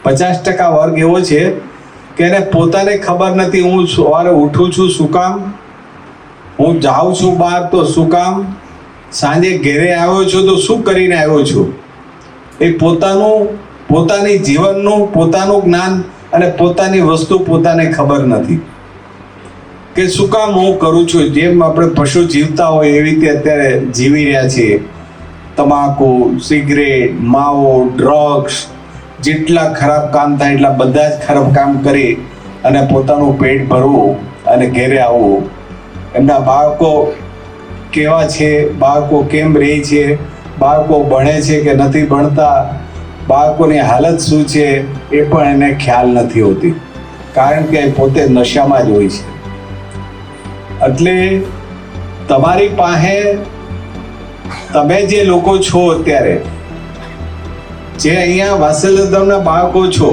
50% વર્ગ એવો છે કે એને પોતાને ખબર નથી હું સવારે ઉઠું છું શું કામ, હું જાઉં છું બહાર તો શું કામ, સાંજે ઘરે આવ્યો છું તો શું કરીને આવ્યો છું. એ પોતાની જીવનનું પોતાનું જ્ઞાન અને પોતાની વસ્તુ પોતાને ખબર નથી કે શું કામ હું કરું છું. જેમ આપણે પશુ જીવતા હોય એવી રીતે અત્યારે જીવી રહ્યા છીએ. તમાકુ, સિગરેટ, માવો, ડ્રગ્સ, જેટલા ખરાબ કામ થાય એટલા બધા જ ખરાબ કામ કરી અને પોતાનું પેટ ભરવું અને ઘેરે આવવું. એમના બાળકો કેવા છે, બાળકો કેમ રહે છે, બાળકો ભણે છે કે નથી ભણતા, બાળકોની હાલત શું છે એ પણ એને ખ્યાલ નથી હોતી, કારણ કે પોતે નશામાં જ હોય છે. એટલે તમારી પાસે તમે જે લોકો છો અત્યારે, જે અહીંયા વાત્સલ્યધામના બાળકો છો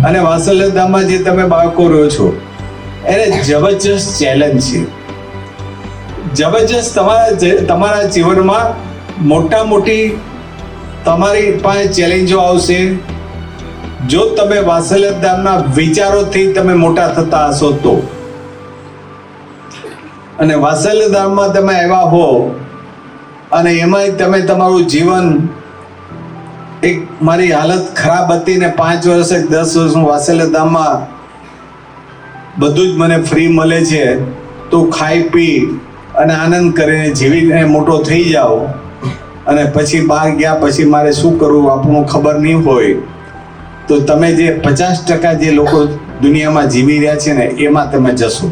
અને વાત્સલ્યધામમાં જે તમે બાળકો રહ્યો છો, એને જબરજસ્ત ચેલેન્જ છે. જબરજસ્ત તમારા જીવનમાં મોટી તમારી પાસે ચેલેન્જો આવશે જો તમે વાત્સલ્યધામના વિચારોથી તમે મોટા થતા હશો તો. અને વાત્સલ્યધામમાં તમે આવ્યા હો અને એમાંય તમે તમારું જીવન, એક મારી હાલત ખરાબ હતી ને 5 વર્ષ 10 વર્ષ હું વાત્સલ્યધામમાં બધું જ મને ફ્રી મળે છે તો ખાઈ પી અને આનંદ કરીને જીવીને મોટો થઈ જાઓ અને પછી બહાર ગયા પછી મારે શું કરવું આપણું ખબર નહીં હોય તો તમે જે 50% જે લોકો દુનિયામાં જીવી રહ્યા છે ને એમાં તમે જશો.